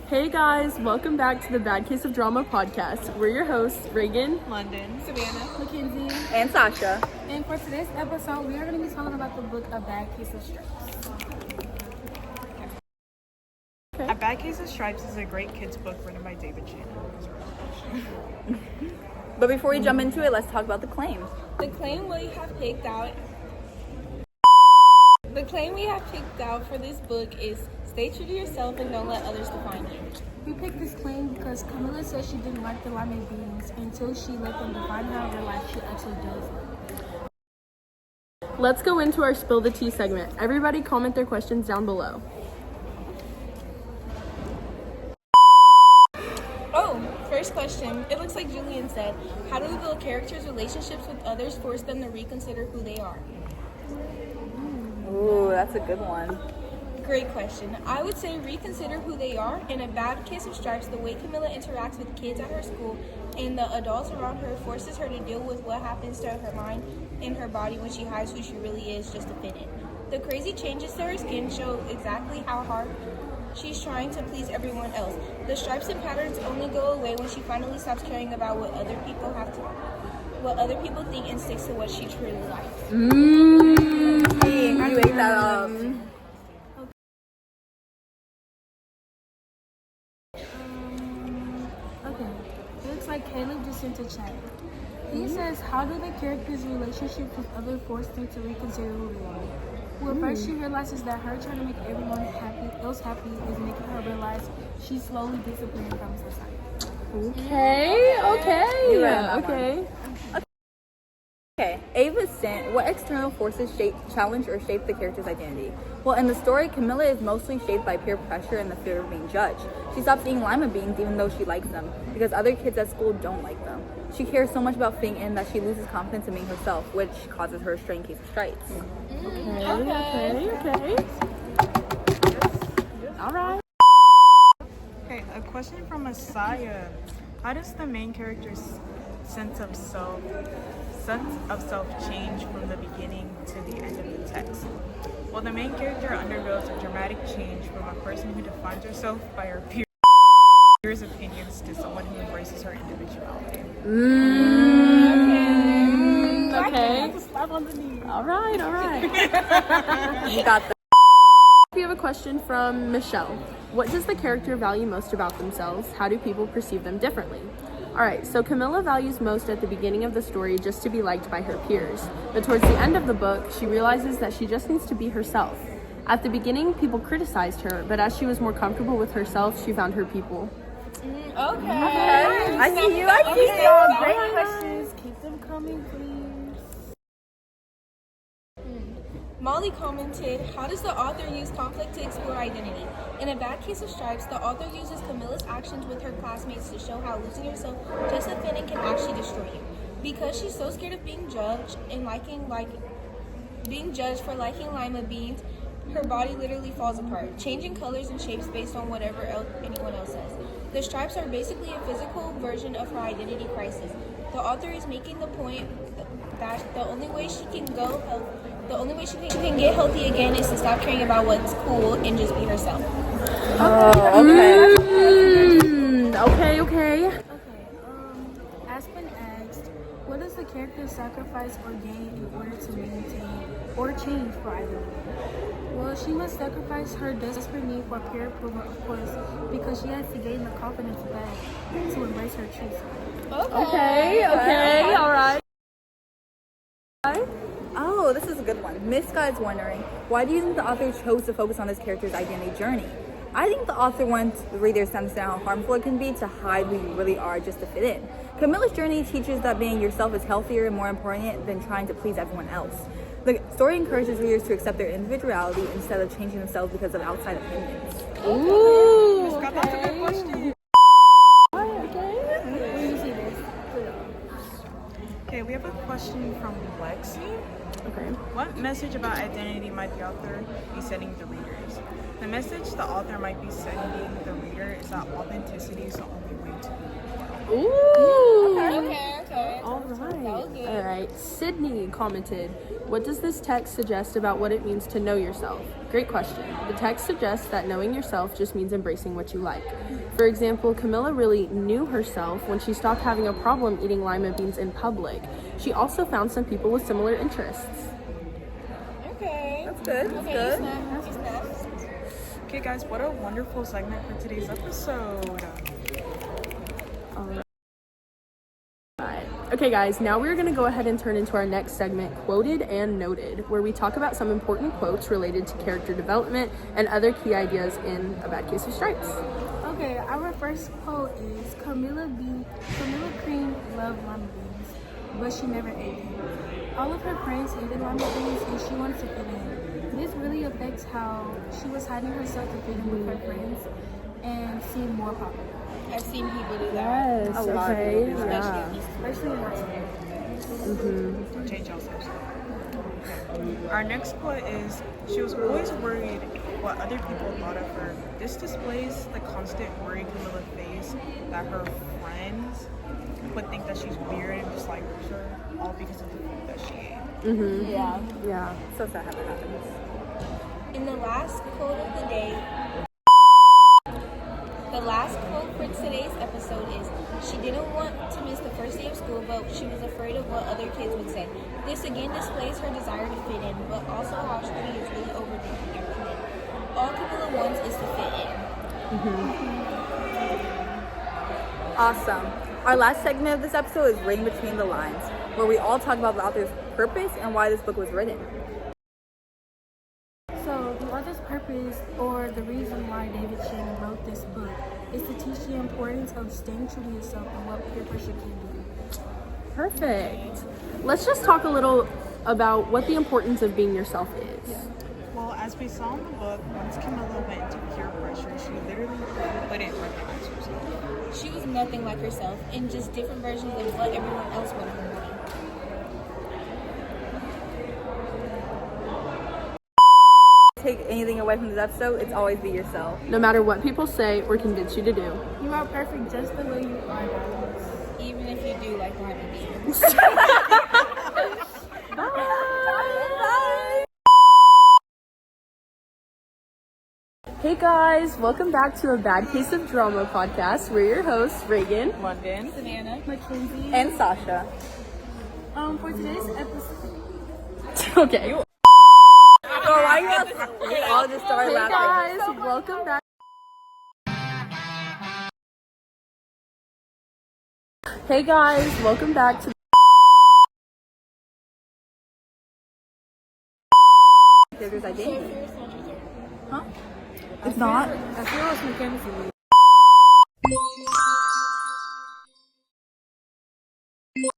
Hey guys, welcome back to the Bad Case of Drama podcast. We're your hosts, Reagan, London, Savannah, Mackenzie, and Sasha. and for today's episode, we are going to be talking about the book A Bad Case of Stripes. A Bad Case of Stripes is a great kids book written by David Shannon. But before we jump into it, let's talk about the claims. The claim we have picked out for this book is stay true to yourself and don't let others define you. We picked this claim because Camilla said she didn't like the lima beans until she let them define her and realized she actually does. let's go into our Spill the Tea segment. Everybody comment their questions down below. Oh, first question. It looks like Julian said, how do the characters' relationships with others force them to reconsider who they are? Ooh, that's a good one. Great question. I would say reconsider who they are. In A Bad Case of Stripes, the way Camilla interacts with kids at her school and the adults around her forces her to deal with what happens to her mind and her body when she hides who she really is just to fit in. The crazy changes to her skin show exactly how hard she's trying to please everyone else. The stripes and patterns only go away when she finally stops caring about what other people think and sticks to what she truly likes. You ate that up. Okay, it looks like Caleb just sent a chat. He says, how do the characters' relationships with others force them to reconsider who they are? Well, first she realizes that her trying to make everyone else happy is making her realize she's slowly disappearing from society. Okay, Ava sent, what external forces challenge or shape the character's identity? Well, in the story, Camilla is mostly shaped by peer pressure and the fear of being judged. She stops eating lima beans even though she likes them, because other kids at school don't like them. She cares so much about fitting in that she loses confidence in being herself, which causes her a strained case of stripes. Okay. All right. Okay, a question from Messiah. How does the main character's sense of self change from the beginning to the end of the text? Well, the main character undergoes a dramatic change from a person who defines herself by her peers' opinions to someone who embraces her individuality. Okay. All right. You got that. We have a question from Michelle. What does the character value most about themselves? How do people perceive them differently? Alright, so Camilla values most at the beginning of the story just to be liked by her peers. But towards the end of the book, she realizes that she just needs to be herself. At the beginning, people criticized her, but as she was more comfortable with herself, she found her people. I see you. Great questions. Keep them coming, please. Molly commented, how does the author use conflict to explore identity? In A Bad Case of Stripes, the author uses Camilla's actions with her classmates to show how losing yourself just to fit in can actually destroy you. Because she's so scared of being judged and being judged for liking lima beans, her body literally falls apart, changing colors and shapes based on whatever anyone else says. The stripes are basically a physical version of her identity crisis. The author is making the point that the only way she can get healthy again is to stop caring about what's cool and just be herself. Okay. Aspen asked, what does the character sacrifice or gain in order to maintain or change for identity? Well, she must sacrifice her desperate need for peer approval, of course, because she has to gain the confidence back to embrace her true self. Okay, all right. Oh, this is a good one. Miss Sky's wondering, why do you think the author chose to focus on this character's identity journey? I think the author wants the readers to understand how harmful it can be to hide who you really are just to fit in. Camilla's journey teaches that being yourself is healthier and more important than trying to please everyone else. The story encourages readers to accept their individuality instead of changing themselves because of outside opinions. Ooh, That's a good question. Okay, we have a question from Lexi. Okay. What message about identity might the author be sending the readers? The message the author might be sending the reader is that authenticity is the only way to be. Ooh, Okay. All That was right. good. All right. Sydney commented, "What does this text suggest about what it means to know yourself?" Great question. The text suggests that knowing yourself just means embracing what you like. For example, Camilla really knew herself when she stopped having a problem eating lima beans in public. She also found some people with similar interests. Okay. That's good. That's Okay, good. you snap. Okay, guys, what a wonderful segment for today's episode. Okay, guys, now we're going to go ahead and turn into our next segment, Quoted and Noted, where we talk about some important quotes related to character development and other key ideas in A Bad Case of Stripes. Okay, our first quote is Camilla Cream loved lima beans, but she never ate them. All of her friends hated lima beans and she wanted to fit in. This really affects how she was hiding herself to fit in with her friends and seem more popular. I've seen people do that. Yes, A lot of okay, people do yeah. Especially in high school. Change yourselves. Our quote quote is, she was always worried what other people thought of her. This displays the constant worry Camilla faced that her friends would think that she's weird and dislike her, all because of the food that she ate. Yeah. Yeah. So sad how that happens. In the last quote of the day, the last quote for today's episode is, she didn't want to miss the first day of school, but she was afraid of what other kids would say. This again displays her desire to fit in, but also how she is really overthinking everything. All Camilla wants is to fit in. Awesome. Our last segment of this episode is Reading Between the Lines, where we all talk about the author's purpose and why this book was written. So, the author's purpose, or the reason why David Shannon wrote this book, is to teach the importance of staying true to yourself and what peer pressure can do. Perfect. Let's just talk a little about what the importance of being yourself is. Well, as we saw in the book, once Camilla went into peer pressure, she literally couldn't recognize herself. She was nothing like herself, and just different versions of what everyone else wanted her to be. Take anything away from this episode, it's always be yourself. No matter what people say or convince you to do. You are perfect just the way you are, guys. Even if you do like lima beans. Hey guys, welcome back to A Bad Case of Drama podcast. We're your hosts, Reagan. London. Savannah. Mackenzie. And Sasha. For today's episode, Okay. Oh, why you all just started Hey laughing? guys, welcome back. Hey guys, welcome back to There's identity. Huh? It's not? I feel it's Mackenzie.